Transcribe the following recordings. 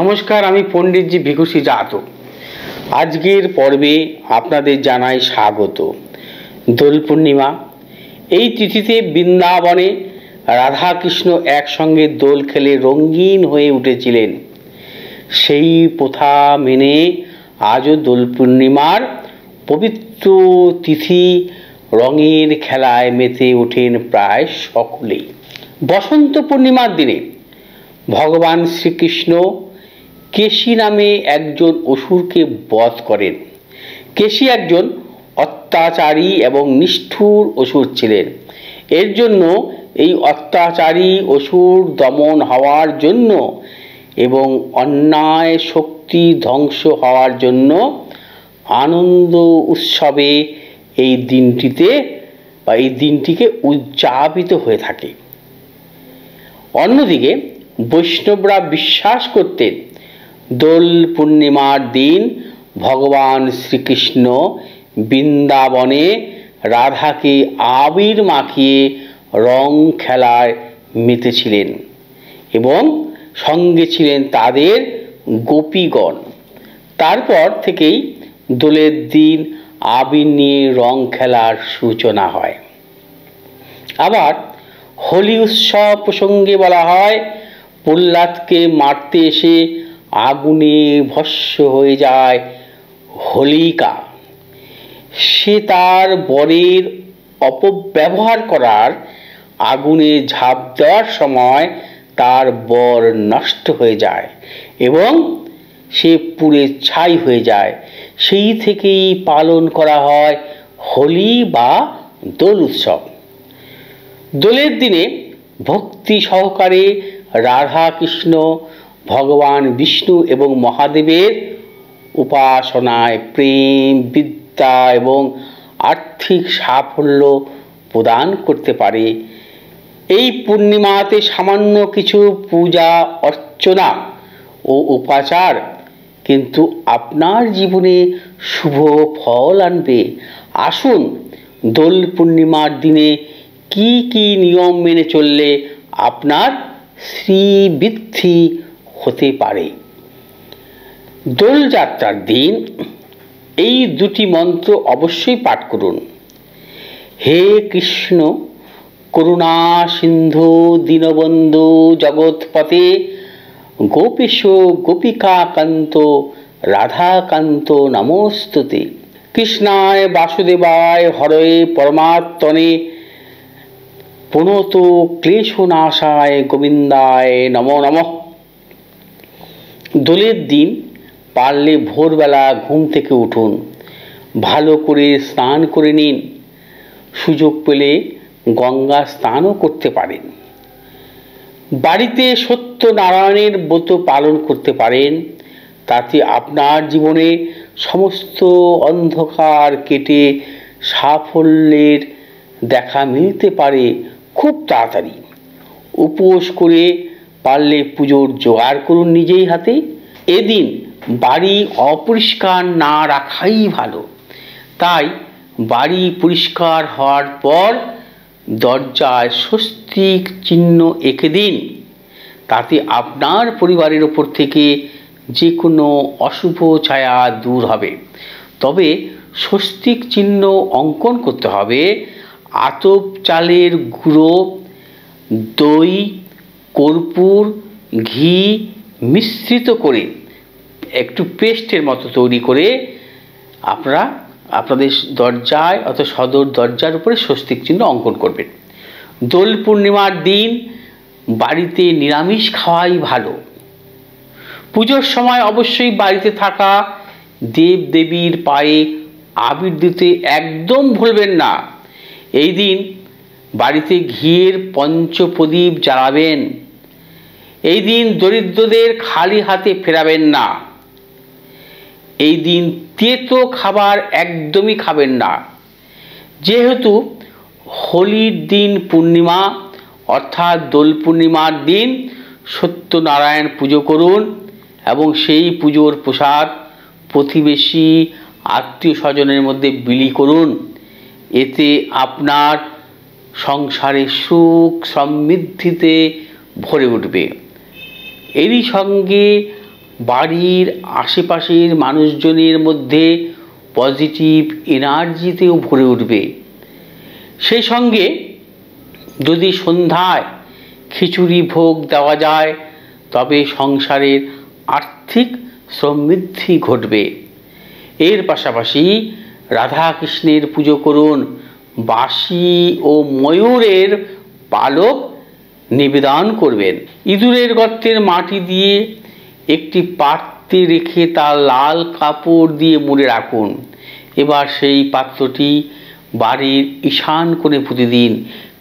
নমস্কার, আমি পণ্ডিতজি ভিকুসি যাদব। আজকের পর্বে আপনাদের জানাই স্বাগত। দোল পূর্ণিমা, এই তিথিতে বৃন্দাবনে রাধাকৃষ্ণ একসঙ্গে দোল খেলে রঙিন হয়ে উঠেছিলেন। সেই প্রথা মেনে আজও দোল পূর্ণিমার পবিত্র তিথি রঙের খেলায় মেতে ওঠেন প্রায় সকলেই। বসন্ত পূর্ণিমার দিনে ভগবান শ্রীকৃষ্ণ কেশী নামে একজন অসুরকে বধ করেন। কেশী একজন অত্যাচারী এবং নিষ্ঠুর অসুর ছিলেন। এর জন্য এই অত্যাচারী অসুর দমন হওয়ার জন্য এবং অন্যায় শক্তি ধ্বংস হওয়ার জন্য আনন্দ উৎসবে এই দিনটিকে উদযাপিত হয়ে থাকে। অন্যদিকে বৈষ্ণবরা বিশ্বাস করতেন দোল পূর্ণিমার দিন ভগবান শ্রীকৃষ্ণ বৃন্দাবনে রাধাকে আবির মাখিয়ে রং খেলায় মেতেছিলেন এবং সঙ্গে ছিলেন তাদের গোপীগণ। তারপর থেকেই দোলের দিন আবির নিয়ে রং খেলার সূচনা হয়। আবার হোলি উৎসব প্রসঙ্গে বলা হয়, প্রহ্লাদকে মারতে এসে আগুনে ভস্ম হয়ে যায় হোলিকা। সে তার বরের অপব্যবহার করার আগুনে ঝাঁপ দেওয়ার সময় তার বর নষ্ট হয়ে যায় এবং সে পুড়ে ছাই হয়ে যায়। সেই থেকেই পালন করা হয় হোলি বা দোল উৎসব। দোলের দিনে ভক্তি সহকারে রাধা কৃষ্ণ, ভগবান বিষ্ণু এবং মহাদেবের উপাসনায় প্রেম, বিদ্যা এবং আর্থিক সাফল্য প্রদান করতে পারে। এই পূর্ণিমাতে সামান্য কিছু পূজা অর্চনা ও উপাচার কিন্তু আপনার জীবনে শুভ ফল আনবে। আসুন, দোল পূর্ণিমার দিনে কি কি নিয়ম মেনে চললে আপনার শ্রীবৃদ্ধি হতে পারে। দোলযাত্রার দিন এই দুটি মন্ত্র অবশ্যই পাঠ করুন। হে কৃষ্ণ করুণা সিন্ধু দীনবন্ধু জগৎপতে গোপীশ গোপিকাকান্ত রাধাকান্ত নমস্তুতে। কৃষ্ণায় বাসুদেবায় হরয়ে পরমাত্মনে প্রণত ক্লেশনাশায় গোবিন্দায় নমো নমঃ। দোলের দিন পারলে ভোরবেলা ঘুম থেকে উঠুন, ভালো করে স্নান করে নিন। সুযোগ পেলে গঙ্গা স্নানও করতে পারেন। বাড়িতে সত্যনারায়ণের ব্রত পালন করতে পারেন। তাতে আপনার জীবনে সমস্ত অন্ধকার কেটে সাফল্যের দেখা মিলতে পারে খুব তাড়াতাড়ি। উপোস করে পারলে পুজোর জোগাড় করুন নিজেই হাতে। এদিন বাড়ি অপরিষ্কার না রাখাই ভালো। তাই বাড়ি পরিষ্কার হওয়ার পর দরজায় স্বস্তিক চিহ্ন এঁকে দিন। তাতে আপনার পরিবারের ওপর থেকে যে কোনো অশুভ ছায়া দূর হবে। তবে স্বস্তিক চিহ্ন অঙ্কন করতে হবে আতপ চালের গুঁড়ো, দই, কর্পূর, ঘি মিশ্রিত করে একটু পেস্টের মতো তৈরি করে আপনারা আপনাদের দরজায় অথবা সদর দরজার উপরে স্বস্তিক চিহ্ন অঙ্কন করবেন। দোল পূর্ণিমার দিন বাড়িতে নিরামিষ খাওয়াই ভালো। পুজোর সময় অবশ্যই বাড়িতে থাকা দেব দেবীর পায়ে আবির দিতে একদম ভুলবেন না। এই দিন বাড়িতে ঘিয়ের পঞ্চপ্রদীপ জ্বালাবেন। এই দিন দরিদ্রদের খালি হাতে ফেরাবেন না। এই দিন তেতো খাবার একদমই খাবেন না। যেহেতু হোলির দিন পূর্ণিমা অর্থাৎ দোল পূর্ণিমার দিন সত্যনারায়ণ পুজো করুন এবং সেই পুজোর প্রসাদ প্রতিবেশী আত্মীয় স্বজনের মধ্যে বিলি করুন। এতে আপনার সংসারে সুখ সমৃদ্ধিতে ভরে উঠবে। এরই সঙ্গে বাড়ির আশেপাশের মানুষজনের মধ্যে পজিটিভ এনার্জিতেও ভরে উঠবে। সেই সঙ্গে যদি সন্ধ্যায় খিচুড়ি ভোগ দেওয়া যায় তবে সংসারের আর্থিক সমৃদ্ধি ঘটবে। এর পাশাপাশি রাধাকৃষ্ণের পুজো করুন, বাঁশি ও ময়ূরের পালক নিবেদন করবেন। ইঁদুরের গর্তের মাটি দিয়ে একটি পাত্রে রেখে তা লাল কাপড় দিয়ে মুড়ে রাখুন। এবার সেই পাত্রটি বাড়ির ঈশান কোণে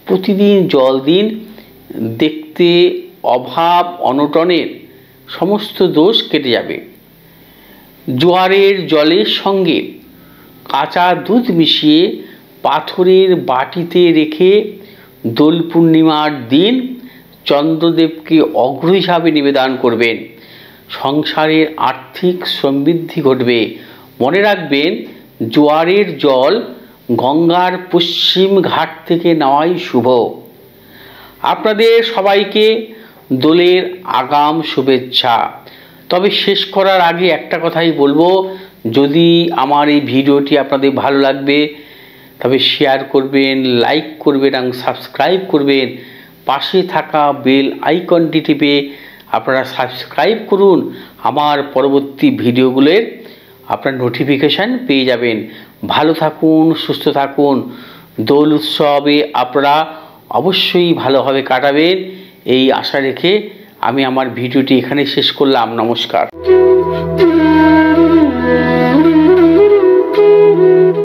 প্রতিদিন জল দিন। দেখতে অভাব অনটনের সমস্ত দোষ কেটে যাবে। জোয়ারের জলের সঙ্গে কাঁচা দুধ মিশিয়ে পাথরের বাটিতে রেখে দোল পূর্ণিমার দিন চন্দ্রদেবকে অগ্র হিসাবে নিবেদন করবেন। সংসারের আর্থিক সমৃদ্ধি ঘটবে। মনে রাখবেন, জোয়ারের জল গঙ্গার পশ্চিম ঘাট থেকে নেওয়াই শুভ। আপনাদের সবাইকে দোলের আগাম শুভেচ্ছা। তবে শেষ করার আগে একটা কথাই বলবো, যদি আমার এই ভিডিওটি আপনাদের ভালো লাগবে তবে শেয়ার করবেন, লাইক করবেন এবং সাবস্ক্রাইব করবেন। পাশে থাকা বেল আইকনটি টিপে আপনারা সাবস্ক্রাইব করুন। আমার পরবর্তী ভিডিওগুলোর আপনার নোটিফিকেশান পেয়ে যাবেন। ভালো থাকুন, সুস্থ থাকুন। দোল উৎসবে আপনারা অবশ্যই ভালোভাবে কাটাবেন এই আশা রেখে আমি আমার ভিডিওটি এখানে শেষ করলাম। নমস্কার।